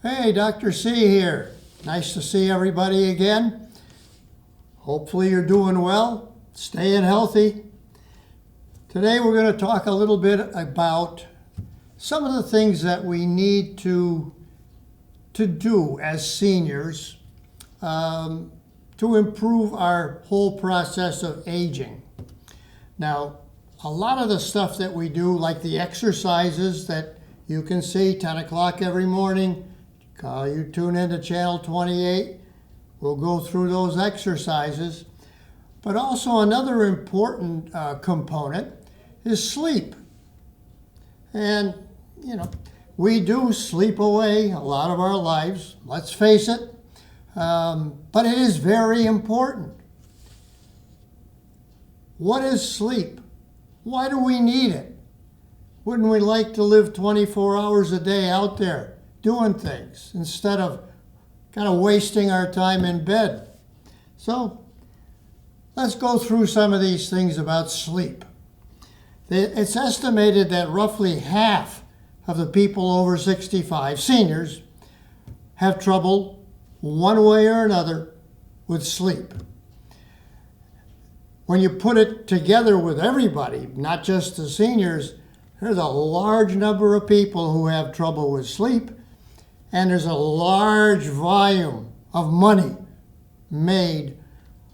Hey, Dr. C here. Nice to see everybody again. Hopefully you're doing well, staying healthy. Today we're going to talk a little bit about some of the things that we need to do as seniors to improve our whole process of aging. Now, a lot of the stuff that we do, like the exercises that you can see 10 o'clock every morning, you tune into channel 28, we'll go through those exercises. But also another important component is sleep. And, we do sleep away a lot of our lives, let's face it, but it is very important. What is sleep? Why do we need it? Wouldn't we like to live 24 hours a day out there doing things instead of kind of wasting our time in bed? So let's go through some of these things about sleep. It's estimated that roughly half of the people over 65, seniors, have trouble one way or another with sleep. When you put it together with everybody, not just the seniors, there's a large number of people who have trouble with sleep, and there's a large volume of money made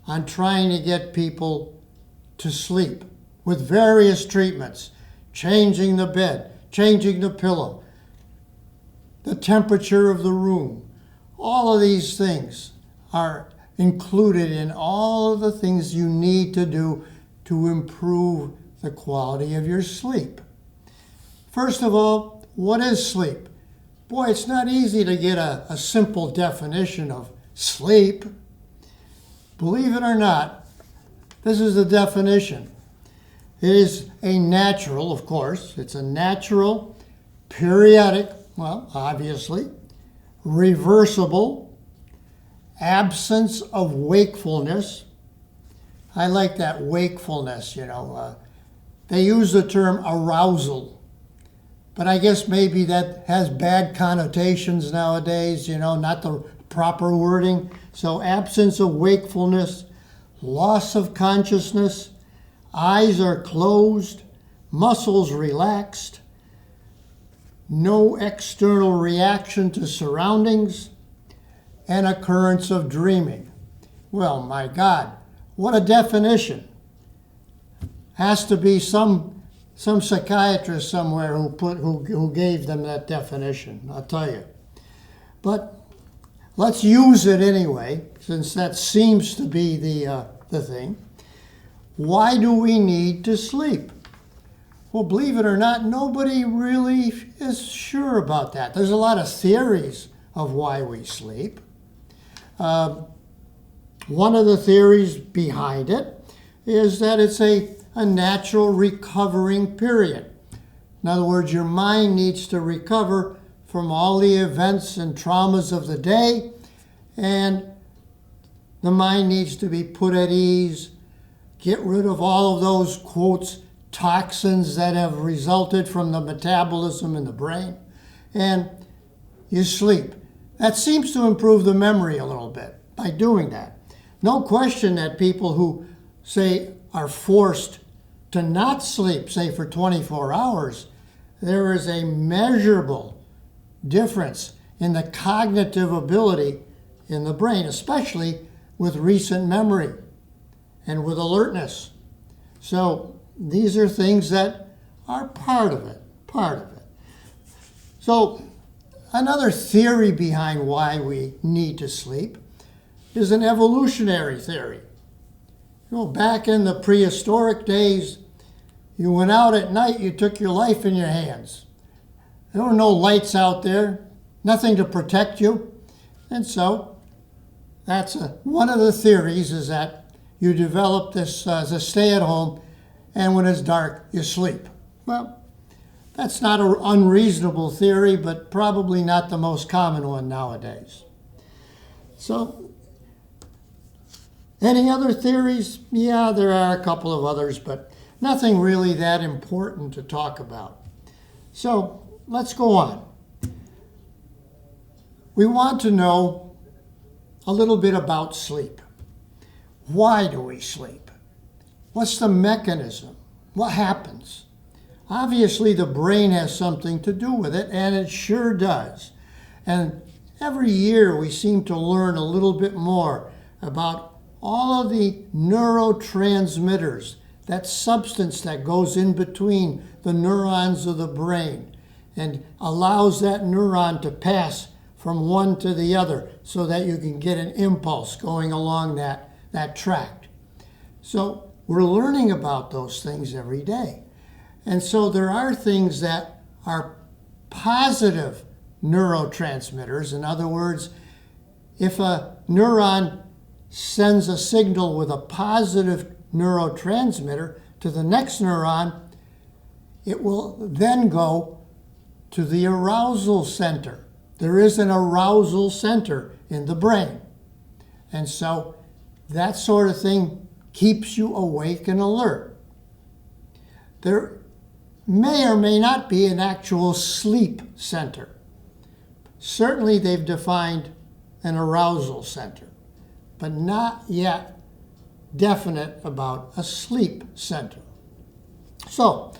on trying to get people to sleep with various treatments, changing the bed, changing the pillow, the temperature of the room. All of these things are included in all of the things you need to do to improve the quality of your sleep. First of all, what is sleep? Boy, it's not easy to get a simple definition of sleep. Believe it or not, this is the definition. It is a natural, of course, it's a natural, periodic, well, obviously, reversible, absence of wakefulness. I like that wakefulness, They use the term arousal, but I guess maybe that has bad connotations nowadays, not the proper wording. So absence of wakefulness, loss of consciousness, eyes are closed, muscles relaxed, no external reaction to surroundings, and occurrence of dreaming. Well, my God, what a definition. Has to be some psychiatrist somewhere who gave them that definition, I'll tell you. But let's use it anyway, since that seems to be the thing. Why do we need to sleep? Well, believe it or not, nobody really is sure about that. There's a lot of theories of why we sleep. One of the theories behind it is that it's a natural recovering period. In other words, your mind needs to recover from all the events and traumas of the day, and the mind needs to be put at ease, get rid of all of those, quotes, toxins that have resulted from the metabolism in the brain, and you sleep. That seems to improve the memory a little bit by doing that. No question that people who, say, are forced to not sleep, say, for 24 hours, there is a measurable difference in the cognitive ability in the brain, especially with recent memory and with alertness. So these are things that are part of it. So another theory behind why we need to sleep is an evolutionary theory. Back in the prehistoric days, you went out at night, you took your life in your hands. There were no lights out there, nothing to protect you. And so that's one of the theories, is that you develop this as a stay-at-home, and when it's dark, you sleep. Well, that's not an unreasonable theory, but probably not the most common one nowadays. So, any other theories? Yeah, there are a couple of others, but nothing really that important to talk about. So, let's go on. we want to know a little bit about sleep. Why do we sleep? What's the mechanism? What happens? Obviously, the brain has something to do with it, and it sure does. And every year we seem to learn a little bit more about all of the neurotransmitters, that substance that goes in between the neurons of the brain and allows that neuron to pass from one to the other so that you can get an impulse going along that tract. So we're learning about those things every day. And so there are things that are positive neurotransmitters. In other words, if a neuron sends a signal with a positive neurotransmitter to the next neuron, it will then go to the arousal center. There is an arousal center in the brain. And so that sort of thing keeps you awake and alert. There may or may not be an actual sleep center. Certainly they've defined an arousal center, but not yet definite about a sleep center. So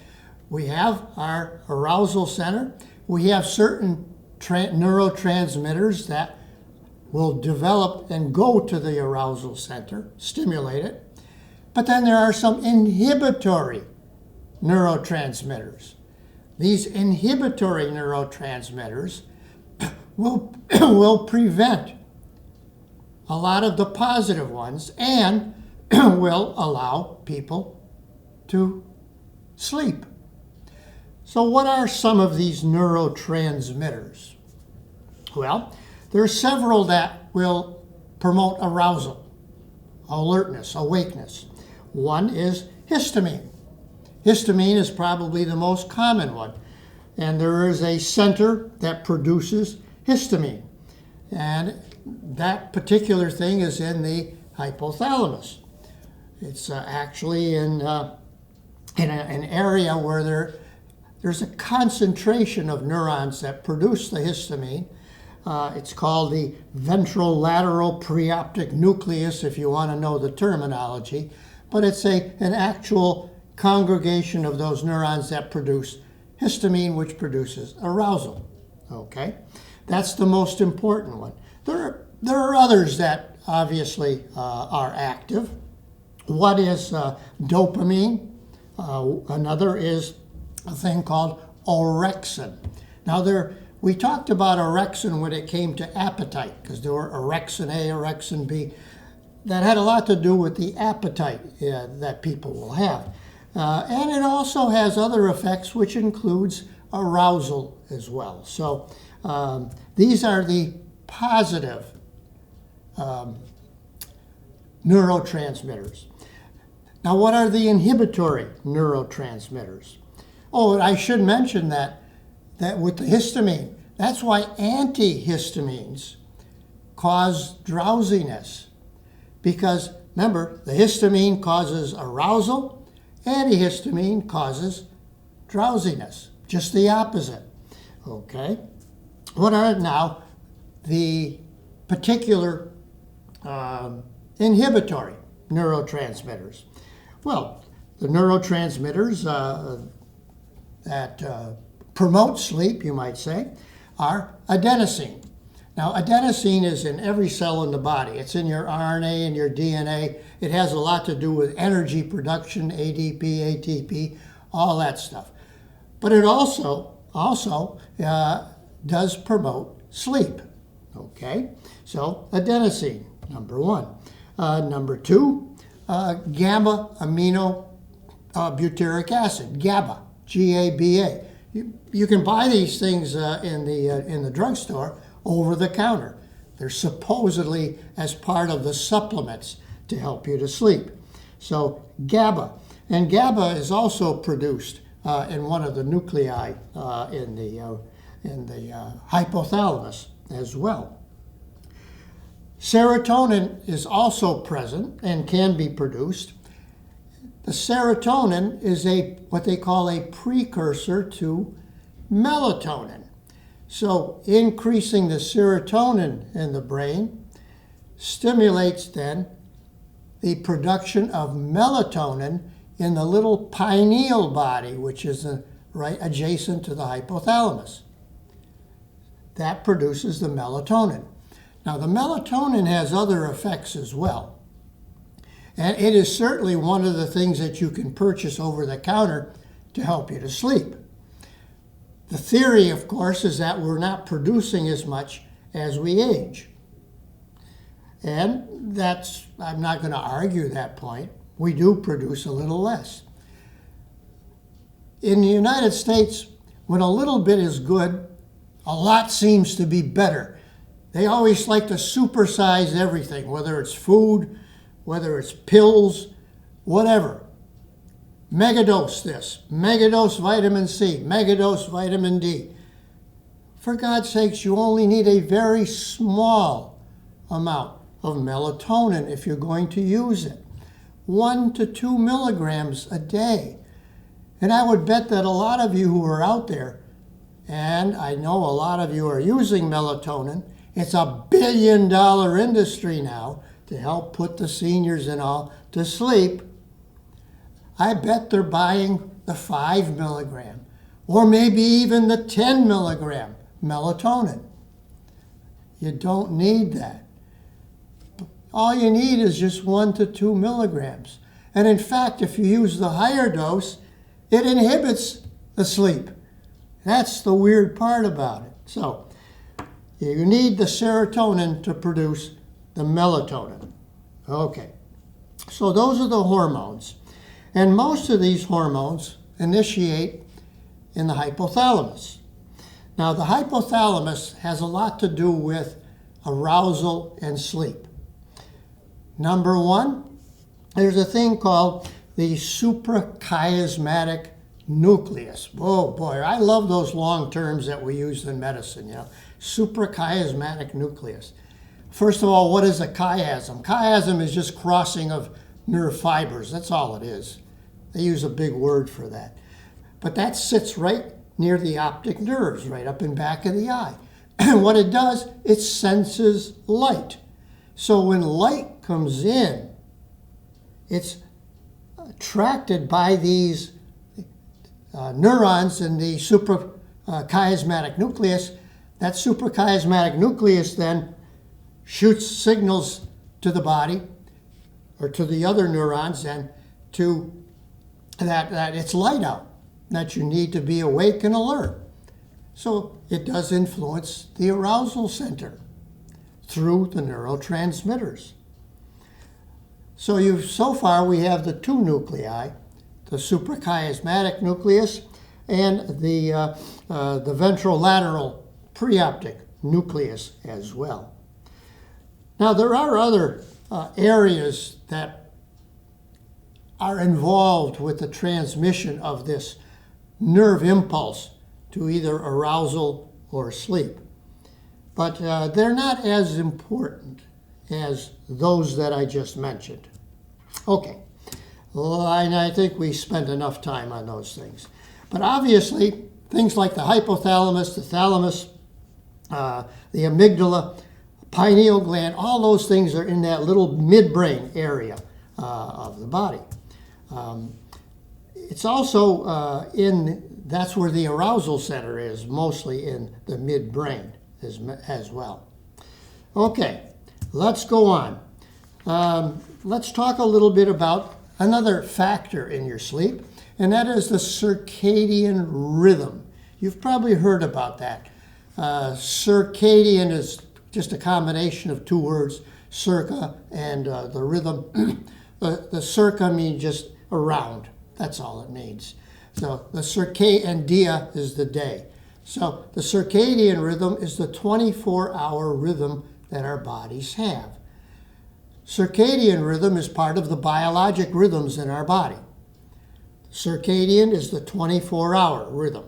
we have our arousal center. We have certain neurotransmitters that will develop and go to the arousal center, stimulate it. But then there are some inhibitory neurotransmitters. These inhibitory neurotransmitters will prevent a lot of the positive ones and will allow people to sleep. So what are some of these neurotransmitters? Well, there are several that will promote arousal, alertness, awakeness. One is histamine. Histamine is probably the most common one. And there is a center that produces histamine. And that particular thing is in the hypothalamus. It's actually in an area where there's a concentration of neurons that produce the histamine. It's called the ventrolateral preoptic nucleus, if you want to know the terminology. But it's an actual congregation of those neurons that produce histamine, which produces arousal. Okay? That's the most important one. There are others that obviously are active. One is dopamine. Another is a thing called orexin. Now, we talked about orexin when it came to appetite, because there were orexin A, orexin B. That had a lot to do with the appetite that people will have. And it also has other effects, which includes arousal as well. So these are the positive neurotransmitters. Now, what are the inhibitory neurotransmitters? Oh, I should mention that with the histamine, that's why antihistamines cause drowsiness. Because remember, the histamine causes arousal, antihistamine causes drowsiness, just the opposite. Okay? What are now the particular inhibitory neurotransmitters? Well, the neurotransmitters that promote sleep, you might say, are adenosine. Now, adenosine is in every cell in the body. It's in your RNA and your DNA. It has a lot to do with energy production, ADP, ATP, all that stuff. But it also does promote sleep. Okay? So, adenosine, number one. Number two, gamma amino butyric acid, GABA, G-A-B-A. You can buy these things in the drugstore over the counter. They're supposedly as part of the supplements to help you to sleep. So GABA. And GABA is also produced in one of the nuclei in the hypothalamus as well. Serotonin is also present and can be produced. The serotonin is what they call a precursor to melatonin. So increasing the serotonin in the brain stimulates then the production of melatonin in the little pineal body, which is right adjacent to the hypothalamus. That produces the melatonin. Now, the melatonin has other effects as well. And it is certainly one of the things that you can purchase over the counter to help you to sleep. The theory, of course, is that we're not producing as much as we age. And I'm not going to argue that point. We do produce a little less. In the United States, when a little bit is good, a lot seems to be better. They always like to supersize everything, whether it's food, whether it's pills, whatever. Megadose this, megadose vitamin C, megadose vitamin D. For God's sakes, you only need a very small amount of melatonin if you're going to use it. 1 to 2 milligrams a day. And I would bet that a lot of you who are out there, and I know a lot of you are using melatonin, it's $1 billion industry now to help put the seniors and all to sleep. I bet they're buying the 5 milligram or maybe even the 10 milligram melatonin. You don't need that. All you need is just 1 to 2 milligrams. And in fact, if you use the higher dose, it inhibits the sleep. That's the weird part about it. So you need the serotonin to produce the melatonin. Okay, so those are the hormones. And most of these hormones initiate in the hypothalamus. Now, the hypothalamus has a lot to do with arousal and sleep. Number one, there's a thing called the suprachiasmatic nucleus. Oh boy, I love those long terms that we use in medicine, Suprachiasmatic nucleus. First of all, what is a chiasm? Chiasm is just crossing of nerve fibers. That's all it is. They use a big word for that. But that sits right near the optic nerves, right up in back of the eye. And what it does, it senses light. So when light comes in, it's attracted by these neurons in the suprachiasmatic nucleus. That suprachiasmatic nucleus then shoots signals to the body or to the other neurons and to that it's light out, that you need to be awake and alert. So it does influence the arousal center through the neurotransmitters. So far we have the two nuclei, the suprachiasmatic nucleus and the ventrolateral preoptic nucleus as well. Now there are other areas that are involved with the transmission of this nerve impulse to either arousal or sleep. But they're not as important as those that I just mentioned. Okay, well, and I think we spent enough time on those things. But obviously, things like the hypothalamus, the thalamus, the amygdala, pineal gland, all those things are in that little midbrain area of the body. It's also that's where the arousal center is, mostly in the midbrain as well. Okay, let's go on. Let's talk a little bit about another factor in your sleep, and that is the circadian rhythm. You've probably heard about that. Circadian is just a combination of two words, circa and the rhythm. The circa means just around. That's all it means. So the and dia is the day. So the circadian rhythm is the 24-hour rhythm that our bodies have. Circadian rhythm is part of the biologic rhythms in our body. Circadian is the 24-hour rhythm.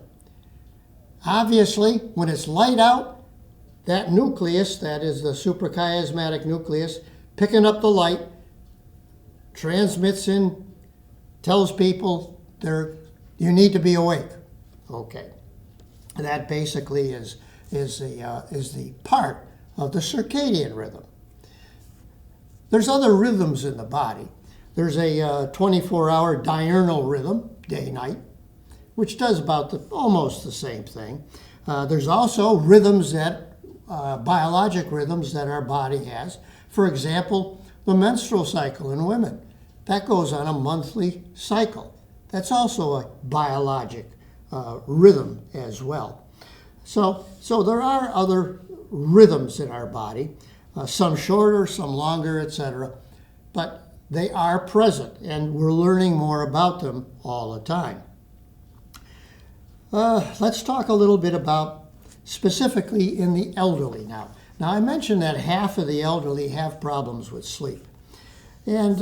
Obviously, when it's light out, that nucleus, that is the suprachiasmatic nucleus, picking up the light, transmits in, tells people you need to be awake. Okay. That basically is is the part of the circadian rhythm. There's other rhythms in the body. There's a 24-hour diurnal rhythm, day-night, which does almost the same thing. There's also rhythms biologic rhythms that our body has. For example, the menstrual cycle in women. That goes on a monthly cycle. That's also a biologic rhythm as well. So there are other rhythms in our body, some shorter, some longer, etc. But they are present, and we're learning more about them all the time. Let's talk a little bit about specifically in the elderly now. Now, I mentioned that half of the elderly have problems with sleep. And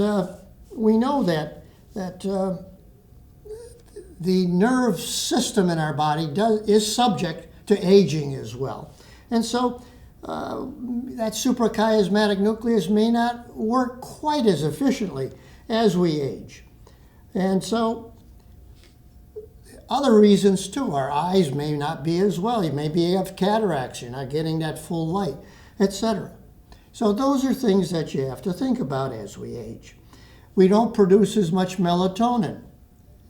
we know that the nerve system in our body is subject to aging as well. And so that suprachiasmatic nucleus may not work quite as efficiently as we age. And so other reasons too, our eyes may not be as well. You maybe have cataracts, you're not getting that full light, etc. So those are things that you have to think about as we age. We don't produce as much melatonin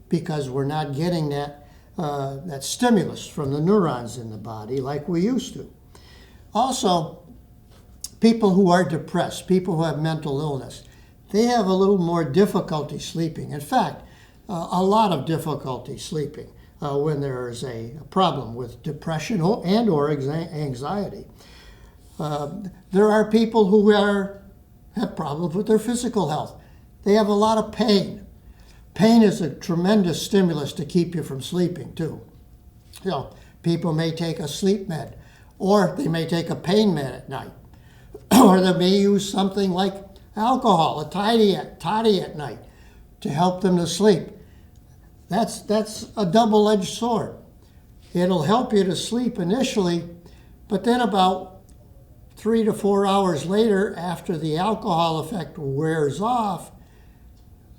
because we're not getting that stimulus from the neurons in the body like we used to. Also, people who are depressed, people who have mental illness, they have a little more difficulty sleeping. In fact, a lot of difficulty sleeping when there is a problem with depression and or anxiety. There are people who have problems with their physical health. They have a lot of pain. Pain is a tremendous stimulus to keep you from sleeping too. So people may take a sleep med, or they may take a pain med at night, or they may use something like alcohol, a toddy at night, to help them to sleep. That's a double-edged sword. It'll help you to sleep initially, but then about 3 to 4 hours later, after the alcohol effect wears off,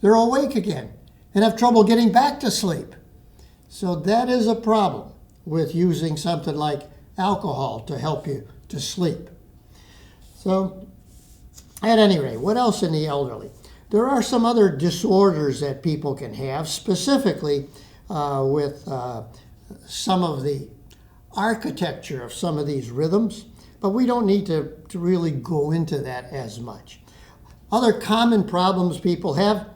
they're awake again and have trouble getting back to sleep. So that is a problem with using something like alcohol to help you to sleep. So at any rate, what else in the elderly? There are some other disorders that people can have, specifically with some of the architecture of some of these rhythms, but we don't need to really go into that as much. Other common problems people have,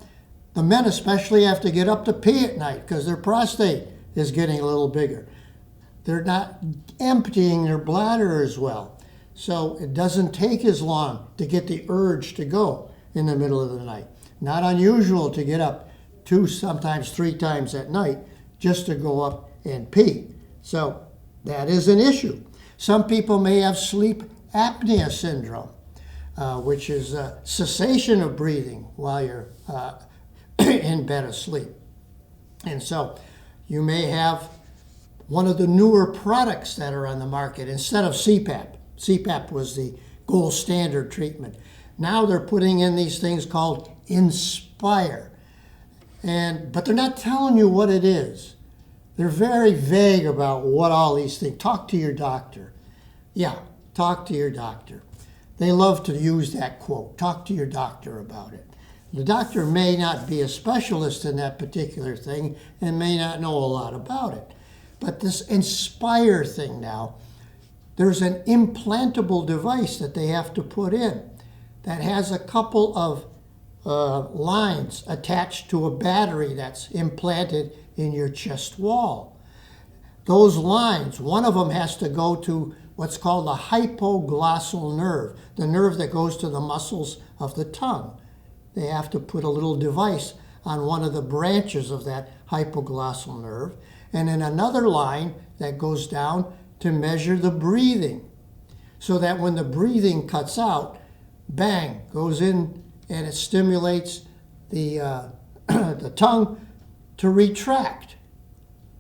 the men especially have to get up to pee at night because their prostate is getting a little bigger. They're not emptying their bladder as well, so it doesn't take as long to get the urge to go in the middle of the night. Not unusual to get up 2, sometimes 3 times at night just to go up and pee. So that is an issue. Some people may have sleep apnea syndrome, which is a cessation of breathing while you're in bed asleep. And so you may have one of the newer products that are on the market instead of CPAP. CPAP was the gold standard treatment. Now they're putting in these things called Inspire. But they're not telling you what it is. They're very vague about what all these things. Talk to your doctor. Yeah, talk to your doctor. They love to use that quote. Talk to your doctor about it. The doctor may not be a specialist in that particular thing and may not know a lot about it. But this Inspire thing now, there's an implantable device that they have to put in that has a couple of lines attached to a battery that's implanted in your chest wall. Those lines, one of them has to go to what's called the hypoglossal nerve, the nerve that goes to the muscles of the tongue. They have to put a little device on one of the branches of that hypoglossal nerve, and then another line that goes down to measure the breathing, so that when the breathing cuts out, bang, goes in and it stimulates the the tongue to retract.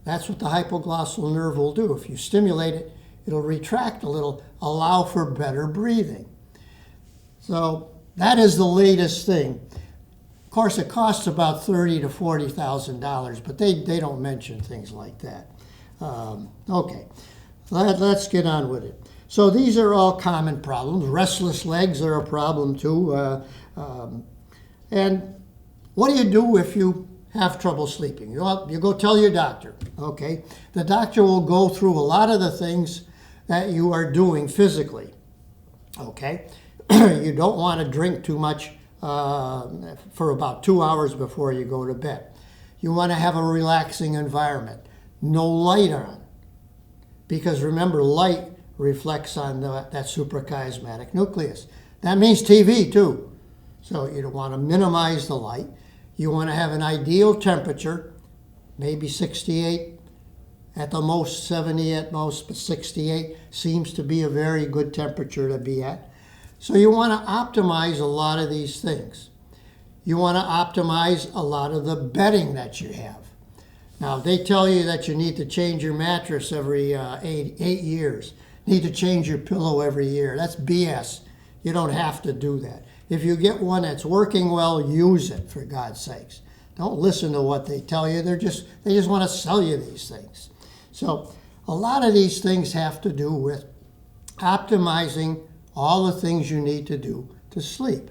That's what the hypoglossal nerve will do. If you stimulate it, it'll retract a little, allow for better breathing. So that is the latest thing. Of course, it costs about $30,000 to $40,000, but they don't mention things like that. Okay. let's get on with it. So these are all common problems. Restless legs are a problem too. And what do you do if you have trouble sleeping? You go tell your doctor, okay? The doctor will go through a lot of the things that you are doing physically, okay? You don't want to drink too much for about 2 hours before you go to bed. You want to have a relaxing environment. No light on. Because remember, light reflects on that suprachiasmatic nucleus. That means TV too. So you don't want to minimize the light. You want to have an ideal temperature, maybe 68, at the most 70 at most, but 68 seems to be a very good temperature to be at. So you want to optimize a lot of these things. You want to optimize a lot of the bedding that you have. Now, they tell you that you need to change your mattress every 8 years. Need to change your pillow every year. That's BS. You don't have to do that. If you get one that's working well, use it, for God's sakes. Don't listen to what they tell you. They just want to sell you these things. So a lot of these things have to do with optimizing all the things you need to do to sleep.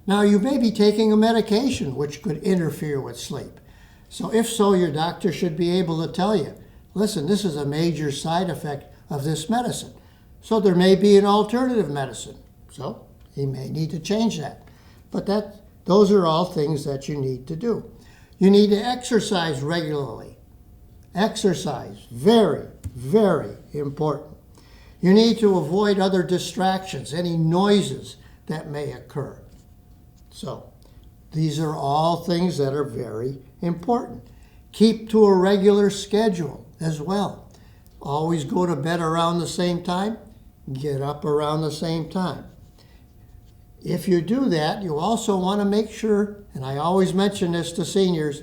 Now, you may be taking a medication which could interfere with sleep. So if so, your doctor should be able to tell you, listen, this is a major side effect of this medicine. So there may be an alternative medicine. So he may need to change that. But those are all things that you need to do. You need to exercise regularly. Exercise, very, very important. You need to avoid other distractions, any noises that may occur. So these are all things that are very important. Keep to a regular schedule as well. Always go to bed around the same time, get up around the same time. If you do that, you also want to make sure, and I always mention this to seniors,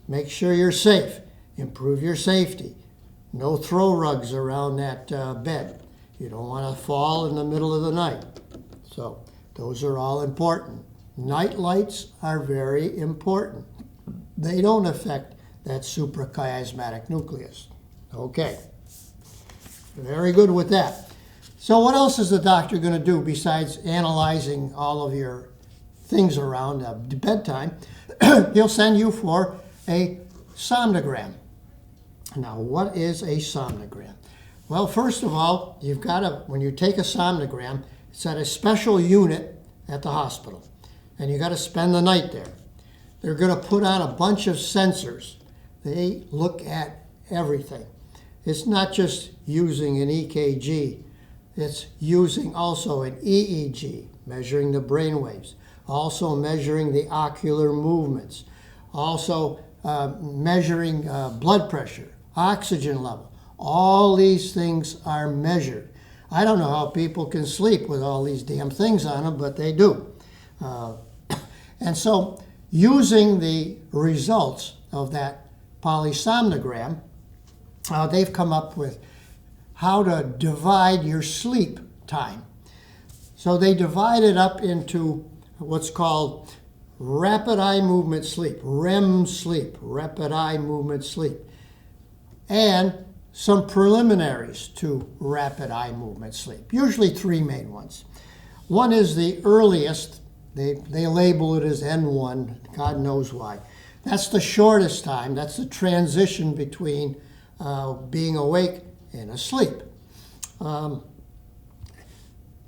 make sure you're safe. Improve your safety. No throw rugs around that bed. You don't want to fall in the middle of the night. So those are all important. Night lights are very important. They don't affect that suprachiasmatic nucleus. Okay. Very good with that. So what else is the doctor going to do besides analyzing all of your things around bedtime? He'll send you for a somnogram. Now, what is a somnogram? Well, first of all, you've got to, when you take a somnogram, it's at a special unit at the hospital, and you got to spend the night there. They're going to put on a bunch of sensors. They look at everything. It's not just using an EKG. It's using also an EEG, measuring the brain waves, also measuring the ocular movements, also measuring blood pressure, oxygen level. All these things are measured. I don't know how people can sleep with all these damn things on them, but they do. And so using the results of that polysomnogram, they've come up with how to divide your sleep time. So they divide it up into what's called rapid eye movement sleep, Rem sleep, rapid eye movement sleep, and some preliminaries to rapid eye movement sleep, usually 3 main ones. One is the earliest. They label it as N1, God knows why. That's the shortest time. That's the transition between being awake and asleep. Then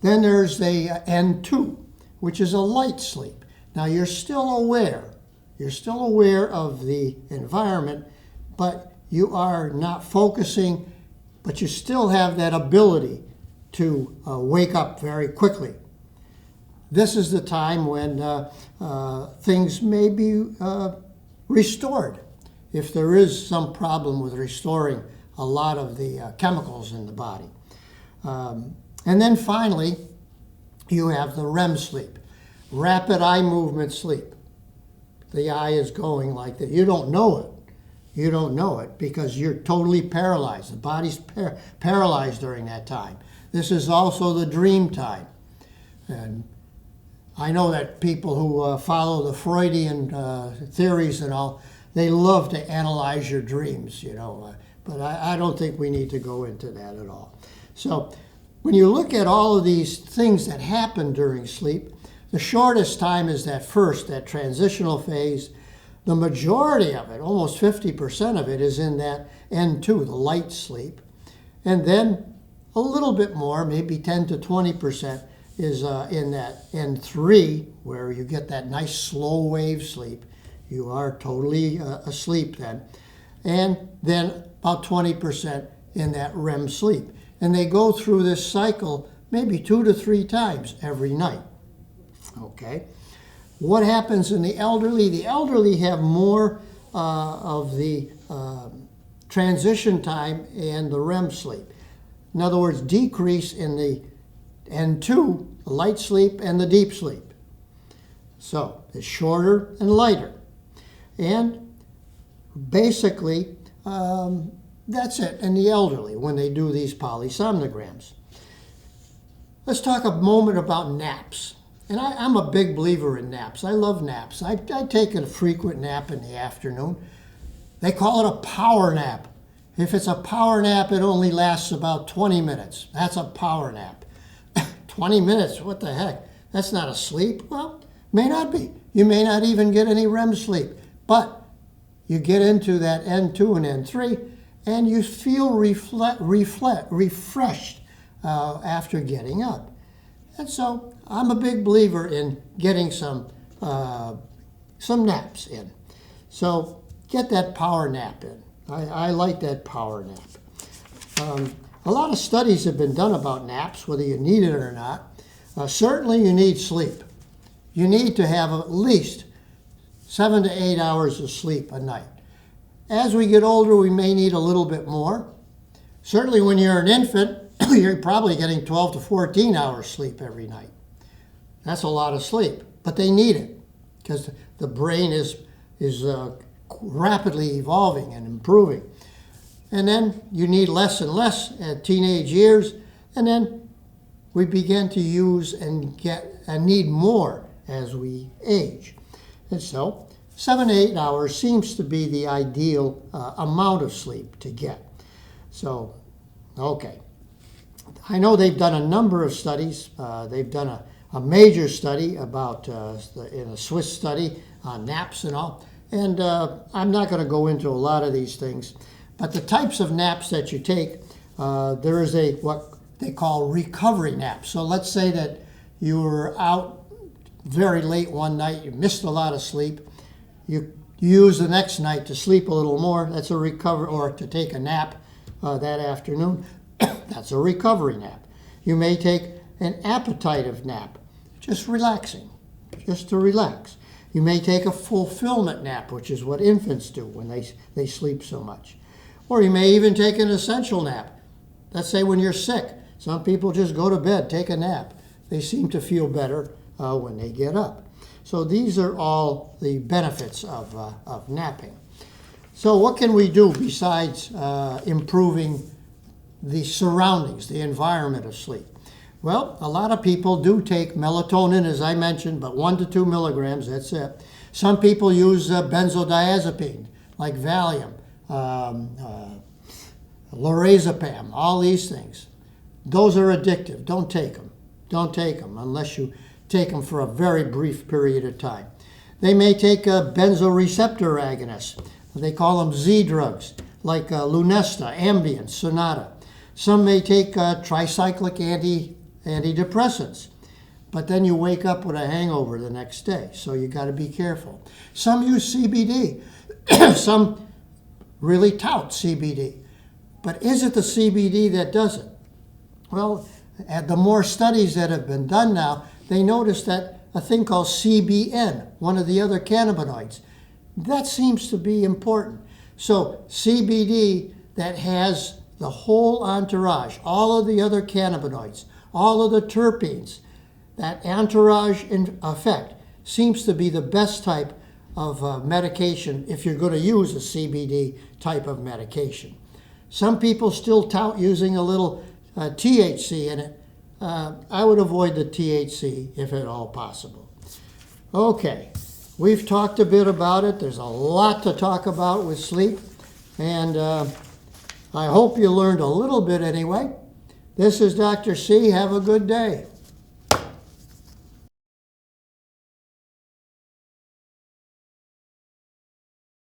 there's the N2, which is a light sleep. Now you're still aware. You're still aware of the environment, but you are not focusing, but you still have that ability to wake up very quickly. This is the time when things may be restored, if there is some problem with restoring a lot of the chemicals in the body. And then finally, you have the Rem sleep, rapid eye movement sleep. The eye is going like that. You don't know it. You don't know it because you're totally paralyzed. The body's paralyzed during that time. This is also the dream time. And I know that people who follow the Freudian theories and all, they love to analyze your dreams, But I don't think we need to go into that at all. So when you look at all of these things that happen during sleep, the shortest time is that transitional phase. The majority of it, almost 50% of it, is in that N2, the light sleep. And then a little bit more, maybe 10 to 20%, is in that N3, where you get that nice slow wave sleep. You are totally asleep then. And then about 20% in that REM sleep. And they go through this cycle maybe 2 to 3 times every night. Okay. What happens in the elderly? The elderly have more of the transition time and the REM sleep. In other words, decrease in the N2, the light sleep, and the deep sleep. So it's shorter and lighter. And basically, that's it in the elderly when they do these polysomnograms. Let's talk a moment about naps. And I'm a big believer in naps. I love naps. I take a frequent nap in the afternoon. They call it a power nap. If it's a power nap, it only lasts about 20 minutes. That's a power nap. 20 minutes, what the heck? That's not a sleep? Well, may not be. You may not even get any REM sleep. But you get into that N2 and N3, and you feel refreshed after getting up. And so I'm a big believer in getting some naps in. So get that power nap in. I like that power nap. A lot of studies have been done about naps, whether you need it or not. Certainly you need sleep. You need to have at least 7 to 8 hours of sleep a night. As we get older, we may need a little bit more. Certainly when you're an infant, you're probably getting 12 to 14 hours sleep every night. That's a lot of sleep, but they need it because the brain is rapidly evolving and improving. And then you need less and less at teenage years, and then we begin to use and need more as we age. And so 7 to 8 hours seems to be the ideal amount of sleep to get. So, okay. I know they've done a number of studies. They've done a major study about, in a Swiss study on naps and all. And I'm not going to go into a lot of these things. But the types of naps that you take, there is what they call recovery naps. So let's say that you were out very late one night, you missed a lot of sleep. You use the next night to sleep a little more. That's a recovery, or to take a nap that afternoon. That's a recovery nap. You may take an appetitive nap, just relaxing, just to relax. You may take a fulfillment nap, which is what infants do when they sleep so much. Or you may even take an essential nap. Let's say when you're sick. Some people just go to bed, take a nap. They seem to feel better when they get up. So these are all the benefits of napping. So what can we do besides improving the surroundings, the environment of sleep? Well, a lot of people do take melatonin, as I mentioned, but 1 to 2 milligrams, that's it. Some people use benzodiazepine, like Valium, lorazepam, all these things. Those are addictive. Don't take them. Don't take them unless you take them for a very brief period of time. They may take a benzoreceptor agonist. They call them Z drugs, like Lunesta, Ambien, Sonata. Some may take tricyclic antidepressants, but then you wake up with a hangover the next day, so you got to be careful. Some use CBD. Some really tout CBD. But is it the CBD that does it? Well, the more studies that have been done now, they notice that a thing called CBN, one of the other cannabinoids, that seems to be important. So CBD that has the whole entourage, all of the other cannabinoids, all of the terpenes, that entourage effect seems to be the best type of medication if you're going to use a CBD type of medication. Some people still tout using a little THC in it. I would avoid the THC if at all possible. Okay, we've talked a bit about it. There's a lot to talk about with sleep. And I hope you learned a little bit anyway. This is Dr. C. Have a good day.